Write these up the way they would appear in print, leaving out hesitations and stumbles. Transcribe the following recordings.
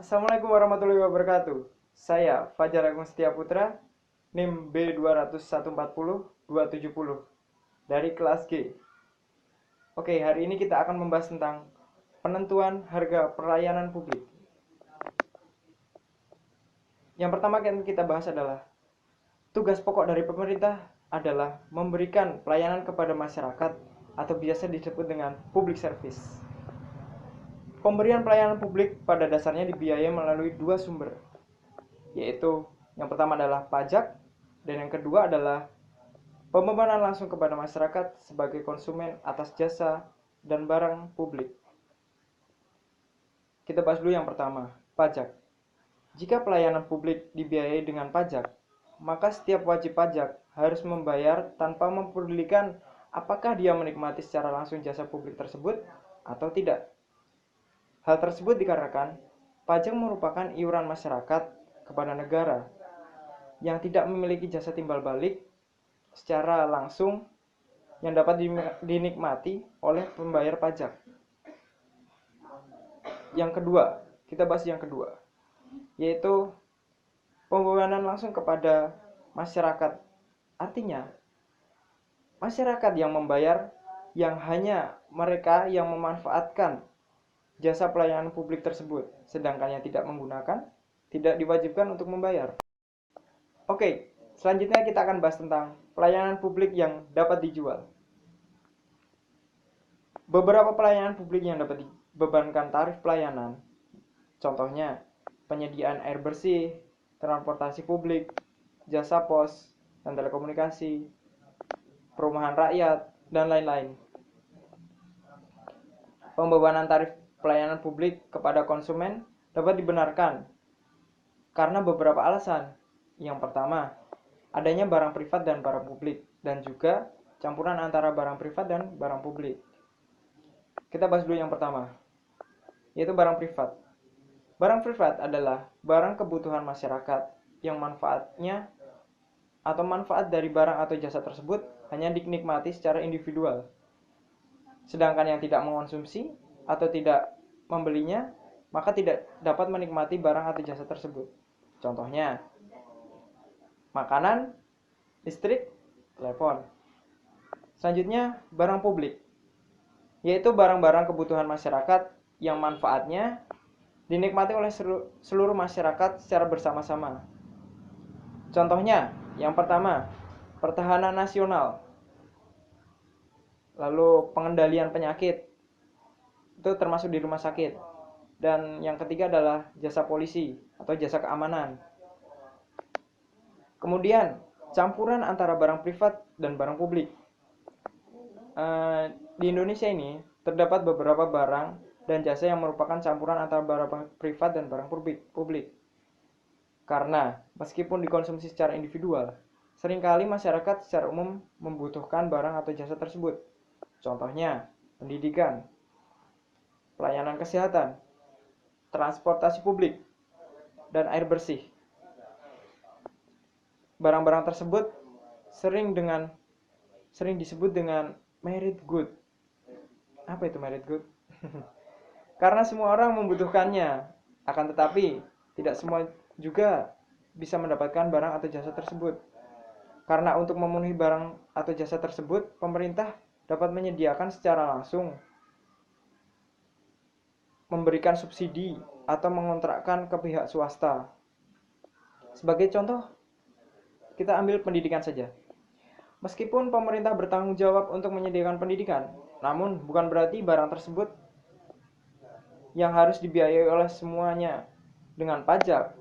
Assalamualaikum warahmatullahi wabarakatuh. Saya Fajar Agung Setia Putra, NIM B20140-270 dari kelas G. Oke, hari ini kita akan membahas tentang penentuan harga pelayanan publik. Yang pertama yang kita bahas adalah tugas pokok dari pemerintah adalah memberikan pelayanan kepada masyarakat atau biasa disebut dengan public service. Pemberian pelayanan publik pada dasarnya dibiayai melalui dua sumber, yaitu yang pertama adalah pajak dan yang kedua adalah pembebanan langsung kepada masyarakat sebagai konsumen atas jasa dan barang publik. Kita bahas dulu yang pertama, pajak. Jika pelayanan publik dibiayai dengan pajak, maka setiap wajib pajak harus membayar tanpa mempedulikan apakah dia menikmati secara langsung jasa publik tersebut atau tidak. Hal tersebut dikarenakan pajak merupakan iuran masyarakat kepada negara yang tidak memiliki jasa timbal balik secara langsung yang dapat dinikmati oleh pembayar pajak. Yang kedua, kita bahas yang kedua, yaitu pembebanan langsung kepada masyarakat. Artinya, masyarakat yang membayar yang hanya mereka yang memanfaatkan jasa pelayanan publik tersebut, sedangkan yang tidak menggunakan tidak diwajibkan untuk membayar. Oke, selanjutnya kita akan bahas tentang pelayanan publik yang dapat dijual. Beberapa pelayanan publik yang dapat dibebankan tarif pelayanan, contohnya penyediaan air bersih, transportasi publik, jasa pos dan telekomunikasi, perumahan rakyat, dan lain-lain. Pembebanan tarif pelayanan publik kepada konsumen dapat dibenarkan karena beberapa alasan. Yang pertama, adanya barang privat dan barang publik, dan juga campuran antara barang privat dan barang publik. Kita bahas dulu yang pertama, yaitu barang privat. Barang privat adalah barang kebutuhan masyarakat yang manfaatnya atau manfaat dari barang atau jasa tersebut hanya dinikmati secara individual. Sedangkan yang tidak mengonsumsi atau tidak membelinya, maka tidak dapat menikmati barang atau jasa tersebut. Contohnya, makanan, listrik, telepon. Selanjutnya, barang publik, yaitu barang-barang kebutuhan masyarakat yang manfaatnya dinikmati oleh seluruh masyarakat secara bersama-sama. Contohnya, yang pertama, pertahanan nasional, lalu pengendalian penyakit, itu termasuk di rumah sakit. Dan yang ketiga adalah jasa polisi atau jasa keamanan. Kemudian, campuran antara barang privat dan barang publik. Di Indonesia ini terdapat beberapa barang dan jasa yang merupakan campuran antara barang privat dan barang publik. Karena meskipun dikonsumsi secara individual, seringkali masyarakat secara umum membutuhkan barang atau jasa tersebut. Contohnya, pendidikan, pelayanan kesehatan, transportasi publik, dan air bersih. Barang-barang tersebut sering disebut dengan merit good. Apa itu merit good? Karena semua orang membutuhkannya, akan tetapi tidak semua juga bisa mendapatkan barang atau jasa tersebut. Karena untuk memenuhi barang atau jasa tersebut, pemerintah dapat menyediakan secara langsung, memberikan subsidi, atau mengontrakkan ke pihak swasta. Sebagai contoh, kita ambil pendidikan saja. Meskipun pemerintah bertanggung jawab untuk menyediakan pendidikan, namun bukan berarti barang tersebut yang harus dibiayai oleh semuanya dengan pajak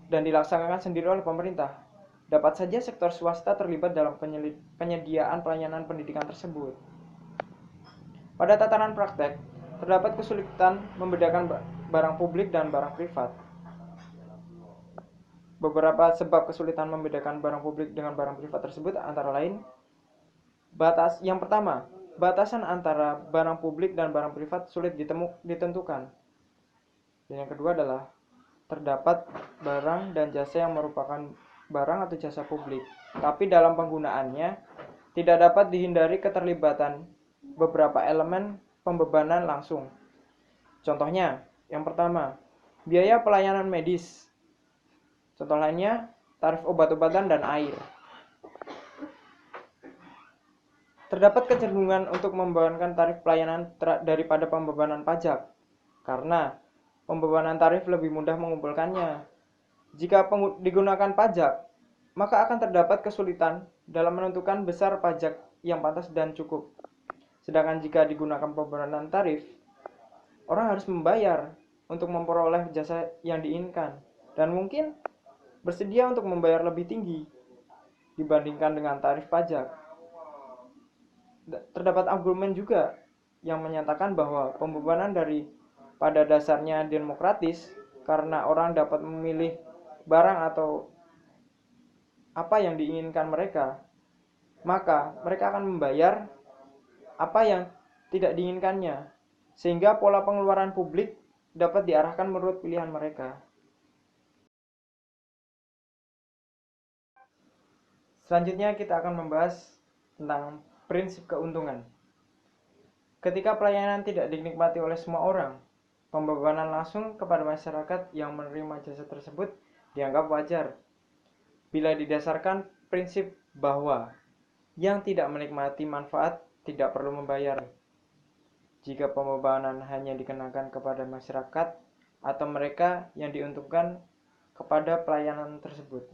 dan dilaksanakan sendiri oleh pemerintah. Dapat saja sektor swasta terlibat dalam penyediaan pelayanan pendidikan tersebut. Pada tataran praktek, terdapat kesulitan membedakan barang publik dan barang privat. Beberapa sebab kesulitan membedakan barang publik dengan barang privat tersebut antara lain, yang pertama, batasan antara barang publik dan barang privat sulit ditentukan. Dan yang kedua adalah terdapat barang dan jasa yang merupakan barang atau jasa publik, tapi dalam penggunaannya tidak dapat dihindari keterlibatan beberapa elemen pembebanan langsung. Contohnya, yang pertama, Biaya pelayanan medis. Contoh lainnya, tarif obat-obatan dan air. Terdapat kecenderungan untuk membebankan tarif pelayanan daripada pembebanan pajak, karena pembebanan tarif lebih mudah mengumpulkannya. Jika digunakan pajak, maka akan terdapat kesulitan dalam menentukan besar pajak yang pantas dan cukup. Sedangkan jika digunakan pembebanan tarif, orang harus membayar untuk memperoleh jasa yang diinginkan, dan mungkin bersedia untuk membayar lebih tinggi dibandingkan dengan tarif pajak. Terdapat argumen juga yang menyatakan bahwa pembebanan pada dasarnya demokratis karena orang dapat memilih barang atau apa yang diinginkan mereka, maka mereka akan membayar apa yang tidak diinginkannya, sehingga pola pengeluaran publik dapat diarahkan menurut pilihan mereka. Selanjutnya kita akan membahas tentang prinsip keuntungan. Ketika pelayanan tidak dinikmati oleh semua orang, pembebanan langsung kepada masyarakat yang menerima jasa tersebut dianggap wajar. Bila didasarkan prinsip bahwa yang tidak menikmati manfaat tidak perlu membayar. Jika pembebanan hanya dikenakan kepada masyarakat atau mereka yang diuntungkan kepada pelayanan tersebut,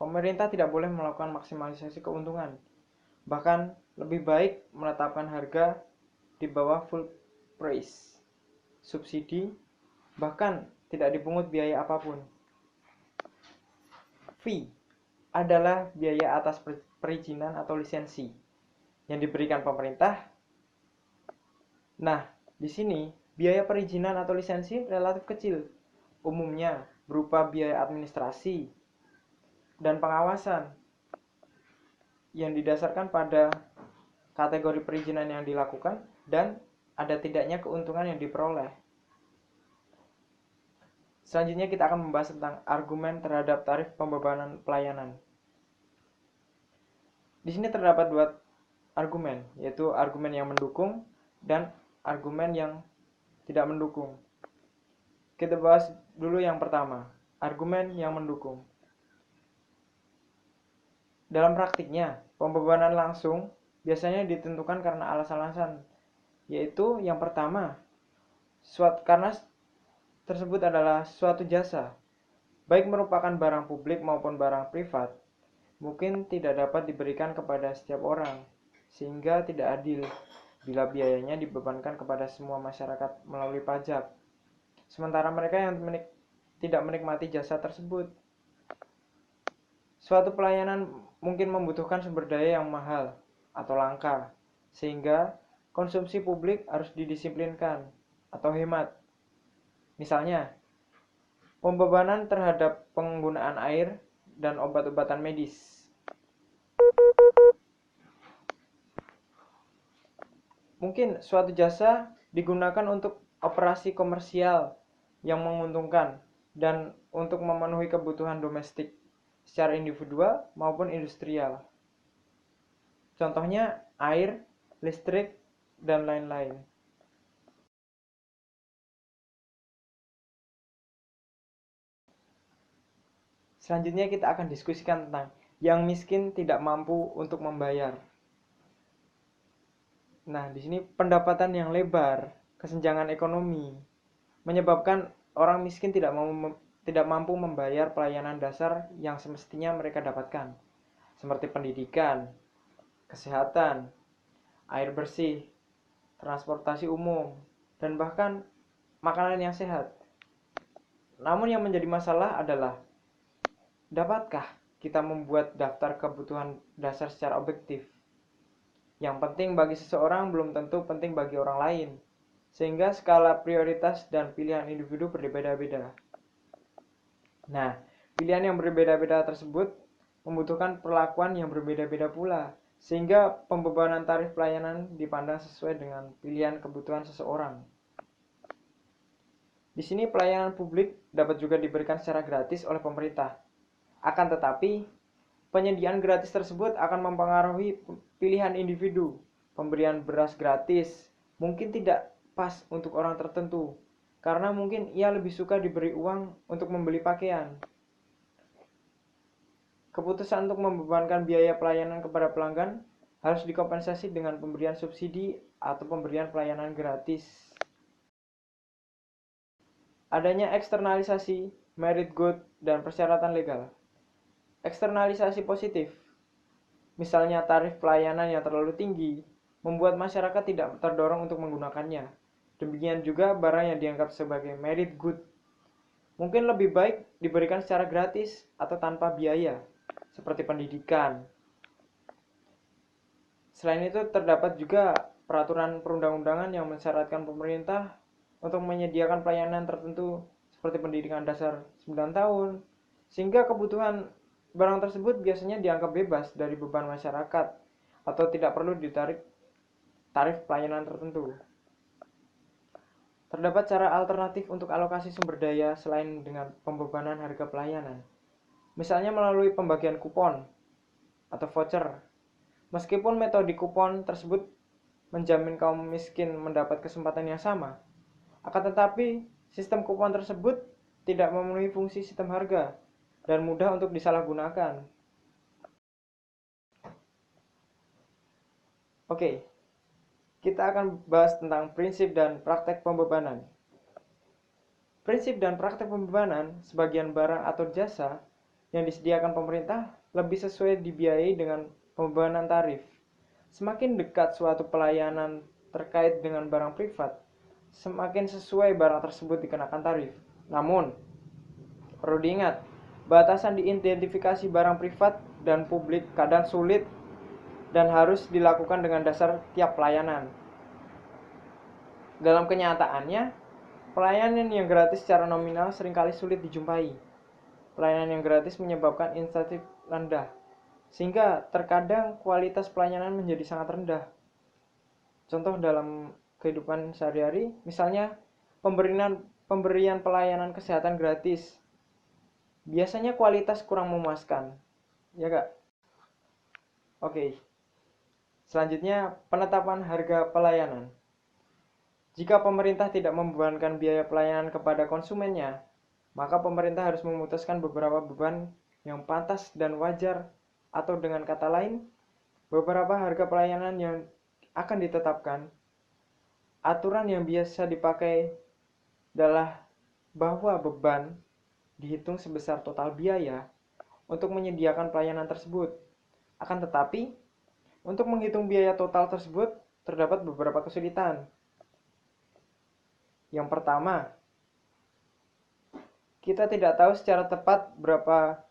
pemerintah tidak boleh melakukan maksimalisasi keuntungan. Bahkan lebih baik menetapkan harga di bawah full price, subsidi, bahkan tidak dipungut biaya apapun. Fee adalah biaya atas perizinan atau lisensi yang diberikan pemerintah. Nah, di sini biaya perizinan atau lisensi relatif kecil, umumnya berupa biaya administrasi dan pengawasan yang didasarkan pada kategori perizinan yang dilakukan dan ada tidaknya keuntungan yang diperoleh. Selanjutnya kita akan membahas tentang argumen terhadap tarif pembebanan pelayanan. Di sini terdapat dua argumen, yaitu argumen yang mendukung dan argumen yang tidak mendukung. Kita bahas dulu yang pertama, argumen yang mendukung. Dalam praktiknya, pembebanan langsung biasanya ditentukan karena alasan-alasan, yaitu yang pertama, karena tersebut adalah suatu jasa, baik merupakan barang publik maupun barang privat, mungkin tidak dapat diberikan kepada setiap orang, sehingga tidak adil bila biayanya dibebankan kepada semua masyarakat melalui pajak, sementara mereka yang tidak menikmati jasa tersebut. Suatu pelayanan mungkin membutuhkan sumber daya yang mahal atau langka, sehingga konsumsi publik harus didisiplinkan atau hemat. Misalnya, pembebanan terhadap penggunaan air dan obat-obatan medis. Mungkin suatu jasa digunakan untuk operasi komersial yang menguntungkan dan untuk memenuhi kebutuhan domestik secara individual maupun industrial. Contohnya air, listrik, dan lain-lain. Selanjutnya kita akan diskusikan tentang yang miskin tidak mampu untuk membayar. Nah, di sini pendapatan yang lebar, kesenjangan ekonomi, menyebabkan orang miskin tidak mampu membayar pelayanan dasar yang semestinya mereka dapatkan, seperti pendidikan, kesehatan, air bersih, transportasi umum, dan bahkan makanan yang sehat. Namun yang menjadi masalah adalah, dapatkah kita membuat daftar kebutuhan dasar secara objektif? Yang penting bagi seseorang belum tentu penting bagi orang lain, sehingga skala prioritas dan pilihan individu berbeda-beda. Nah, pilihan yang berbeda-beda tersebut membutuhkan perlakuan yang berbeda-beda pula, sehingga pembebanan tarif pelayanan dipandang sesuai dengan pilihan kebutuhan seseorang. Di sini pelayanan publik dapat juga diberikan secara gratis oleh pemerintah. Akan tetapi, penyediaan gratis tersebut akan mempengaruhi pilihan individu. Pemberian beras gratis mungkin tidak pas untuk orang tertentu, karena mungkin ia lebih suka diberi uang untuk membeli pakaian. Keputusan untuk membebankan biaya pelayanan kepada pelanggan harus dikompensasi dengan pemberian subsidi atau pemberian pelayanan gratis. Adanya eksternalisasi, merit good, dan persyaratan legal. Eksternalisasi positif, misalnya tarif pelayanan yang terlalu tinggi, membuat masyarakat tidak terdorong untuk menggunakannya. Demikian juga barang yang dianggap sebagai merit good mungkin lebih baik diberikan secara gratis atau tanpa biaya, seperti pendidikan. Selain itu, terdapat juga peraturan perundang-undangan yang mensyaratkan pemerintah untuk menyediakan pelayanan tertentu seperti pendidikan dasar 9 tahun, sehingga kebutuhan barang tersebut biasanya dianggap bebas dari beban masyarakat atau tidak perlu ditarik tarif pelayanan tertentu. Terdapat cara alternatif untuk alokasi sumber daya selain dengan pembebanan harga pelayanan, misalnya melalui pembagian kupon atau voucher. Meskipun metode kupon tersebut menjamin kaum miskin mendapat kesempatan yang sama, akan tetapi sistem kupon tersebut tidak memenuhi fungsi sistem harga dan mudah untuk disalahgunakan. Oke, kita akan bahas tentang prinsip dan praktek pembebanan. Prinsip dan praktek pembebanan sebagian barang atau jasa yang disediakan pemerintah lebih sesuai dibiayai dengan pembebanan tarif. Semakin dekat suatu pelayanan terkait dengan barang privat, semakin sesuai barang tersebut dikenakan tarif. Namun, perlu diingat, batasan diidentifikasi barang privat dan publik kadang sulit dan harus dilakukan dengan dasar tiap pelayanan. Dalam kenyataannya, pelayanan yang gratis secara nominal seringkali sulit dijumpai. Pelayanan yang gratis menyebabkan insentif rendah, sehingga terkadang kualitas pelayanan menjadi sangat rendah. Contoh dalam kehidupan sehari-hari, misalnya pemberian pelayanan kesehatan gratis, biasanya kualitas kurang memuaskan, ya kak? Oke, selanjutnya penetapan harga pelayanan. Jika pemerintah tidak membebankan biaya pelayanan kepada konsumennya, maka pemerintah harus memutuskan beberapa beban yang pantas dan wajar, atau dengan kata lain, beberapa harga pelayanan yang akan ditetapkan. Aturan yang biasa dipakai adalah bahwa beban dihitung sebesar total biaya untuk menyediakan pelayanan tersebut. Akan tetapi, untuk menghitung biaya total tersebut terdapat beberapa kesulitan. Yang pertama, kita tidak tahu secara tepat berapa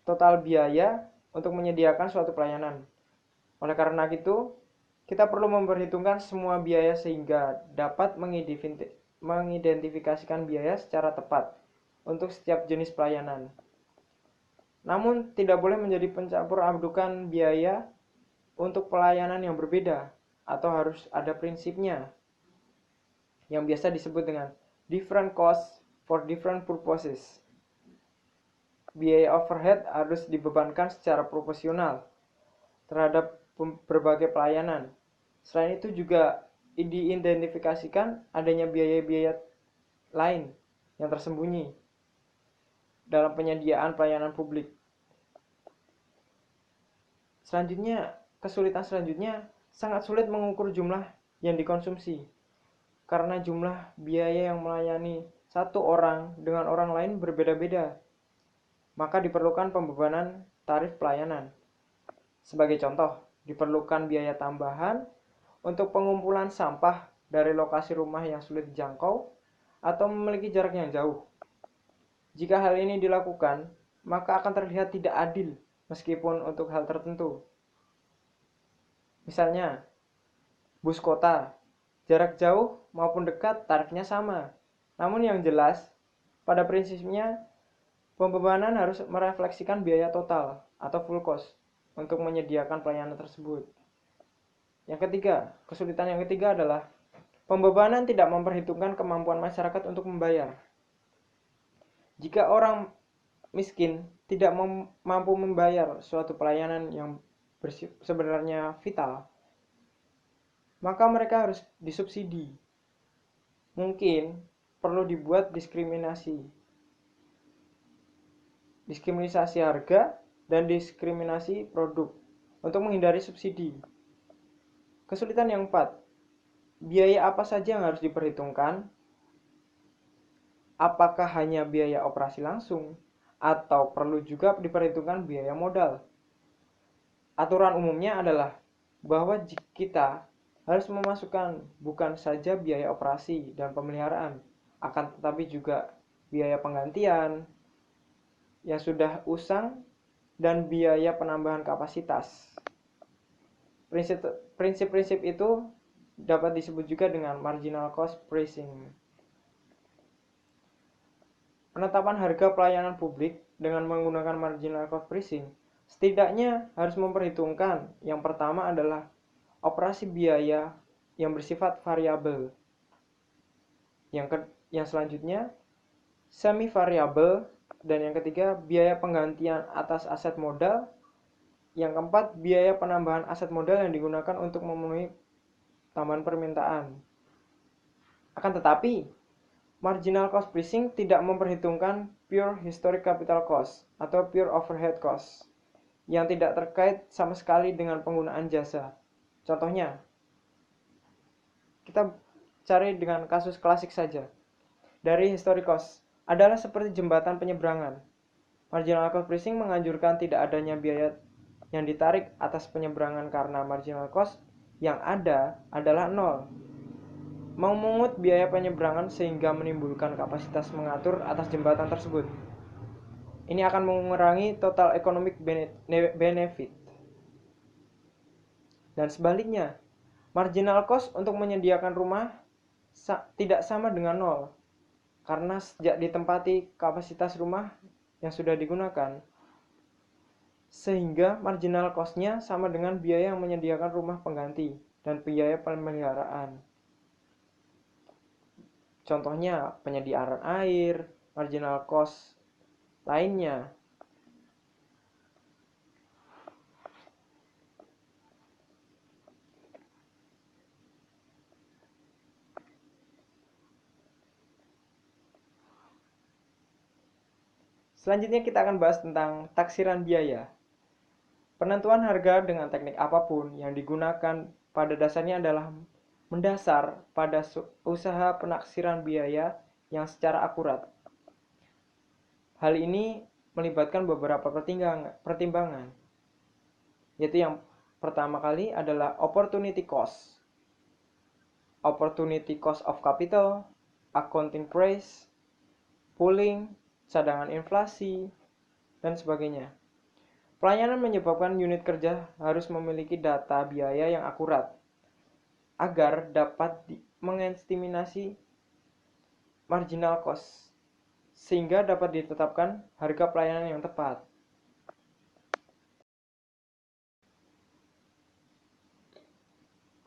total biaya untuk menyediakan suatu pelayanan. Oleh karena itu, kita perlu memperhitungkan semua biaya sehingga dapat mengidentifikasikan biaya secara tepat untuk setiap jenis pelayanan. Namun, tidak boleh menjadi pencampur adukan biaya untuk pelayanan yang berbeda, atau harus ada prinsipnya, yang biasa disebut dengan different costs for different purposes. Biaya overhead harus dibebankan secara proporsional terhadap berbagai pelayanan. Selain itu juga diidentifikasikan adanya biaya-biaya lain yang tersembunyi dalam penyediaan pelayanan publik. Kesulitan selanjutnya sangat sulit mengukur jumlah yang dikonsumsi, karena jumlah biaya yang melayani satu orang dengan orang lain berbeda-beda. Maka diperlukan pembebanan tarif pelayanan. Sebagai contoh, diperlukan biaya tambahan untuk pengumpulan sampah dari lokasi rumah yang sulit dijangkau atau memiliki jarak yang jauh. Jika hal ini dilakukan, maka akan terlihat tidak adil meskipun untuk hal tertentu. Misalnya, bus kota, jarak jauh maupun dekat tarifnya sama. Namun yang jelas, pada prinsipnya, pembebanan harus merefleksikan biaya total atau full cost untuk menyediakan pelayanan tersebut. Kesulitan yang ketiga adalah pembebanan tidak memperhitungkan kemampuan masyarakat untuk membayar. Jika orang miskin tidak mampu membayar suatu pelayanan yang sebenarnya vital, maka mereka harus disubsidi. Mungkin perlu dibuat diskriminasi harga dan diskriminasi produk untuk menghindari subsidi. Kesulitan yang keempat, biaya apa saja yang harus diperhitungkan? Apakah hanya biaya operasi langsung atau perlu juga diperhitungkan biaya modal? Aturan umumnya adalah bahwa kita harus memasukkan bukan saja biaya operasi dan pemeliharaan, akan tetapi juga biaya penggantian yang sudah usang dan biaya penambahan kapasitas. Prinsip-prinsip itu dapat disebut juga dengan marginal cost pricing. Penetapan harga pelayanan publik dengan menggunakan marginal cost pricing setidaknya harus memperhitungkan yang pertama adalah operasi biaya yang bersifat variabel. Yang selanjutnya semi variabel, dan yang ketiga biaya penggantian atas aset modal. Yang keempat, biaya penambahan aset modal yang digunakan untuk memenuhi tambahan permintaan. Akan tetapi, marginal cost pricing tidak memperhitungkan pure historic capital cost atau pure overhead cost yang tidak terkait sama sekali dengan penggunaan jasa. Contohnya, kita cari dengan kasus klasik saja. Dari historic cost adalah seperti jembatan penyeberangan. Marginal cost pricing menganjurkan tidak adanya biaya yang ditarik atas penyeberangan karena marginal cost yang ada adalah nol. Memungut biaya penyeberangan sehingga menimbulkan kapasitas mengatur atas jembatan tersebut. Ini akan mengurangi total economic benefit. Dan sebaliknya, marginal cost untuk menyediakan rumah tidak sama dengan nol. Karena sejak ditempati kapasitas rumah yang sudah digunakan, sehingga marginal cost-nya sama dengan biaya yang menyediakan rumah pengganti dan biaya pemeliharaan. Contohnya penyediaan air, marginal cost lainnya. Selanjutnya kita akan bahas tentang taksiran biaya. Penentuan harga dengan teknik apapun yang digunakan pada dasarnya adalah mendasar pada usaha penaksiran biaya yang secara akurat. Hal ini melibatkan beberapa pertimbangan, yaitu yang pertama kali adalah opportunity cost of capital, accounting price, pooling, cadangan inflasi, dan sebagainya. Pelayanan menyebabkan unit kerja harus memiliki data biaya yang akurat agar dapat mengestimasi marginal cost sehingga dapat ditetapkan harga pelayanan yang tepat.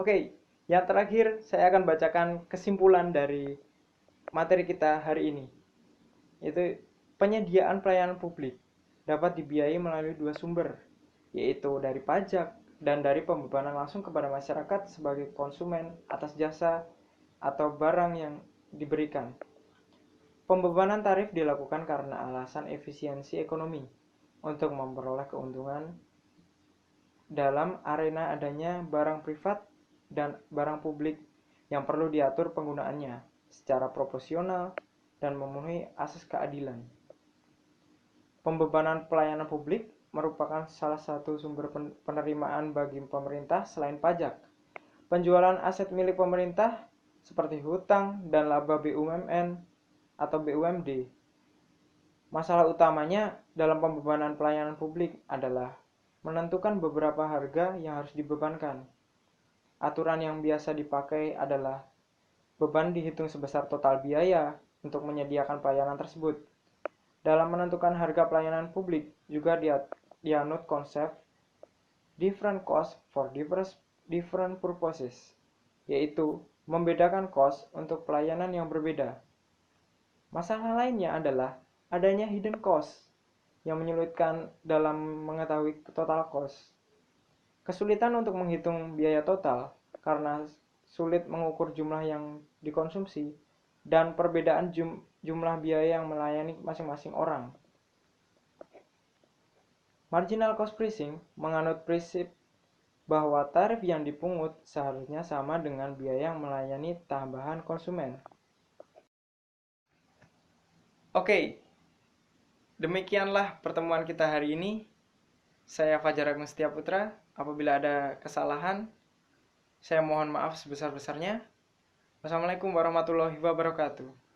Oke, yang terakhir saya akan bacakan kesimpulan dari materi kita hari ini, yaitu penyediaan pelayanan publik dapat dibiayai melalui dua sumber, yaitu dari pajak dan dari pembebanan langsung kepada masyarakat sebagai konsumen atas jasa atau barang yang diberikan. Pembebanan tarif dilakukan karena alasan efisiensi ekonomi untuk memperoleh keuntungan dalam arena adanya barang privat dan barang publik yang perlu diatur penggunaannya secara proporsional dan memenuhi asas keadilan. Pembebanan pelayanan publik merupakan salah satu sumber penerimaan bagi pemerintah selain pajak. Penjualan aset milik pemerintah seperti hutang dan laba BUMN atau BUMD. Masalah utamanya dalam pembebanan pelayanan publik adalah menentukan beberapa harga yang harus dibebankan. Aturan yang biasa dipakai adalah beban dihitung sebesar total biaya untuk menyediakan pelayanan tersebut. Dalam menentukan harga pelayanan publik juga dianut konsep different cost for different purposes, yaitu membedakan cost untuk pelayanan yang berbeda. Masalah lainnya adalah adanya hidden cost yang menyulitkan dalam mengetahui total cost. Kesulitan untuk menghitung biaya total karena sulit mengukur jumlah yang dikonsumsi dan perbedaan jumlah biaya yang melayani masing-masing orang. Marginal cost pricing menganut prinsip bahwa tarif yang dipungut seharusnya sama dengan biaya yang melayani tambahan konsumen. Oke, demikianlah pertemuan kita hari ini. Saya Fajar Agung Setiaputra. Apabila ada kesalahan, saya mohon maaf sebesar-besarnya. Wassalamualaikum warahmatullahi wabarakatuh.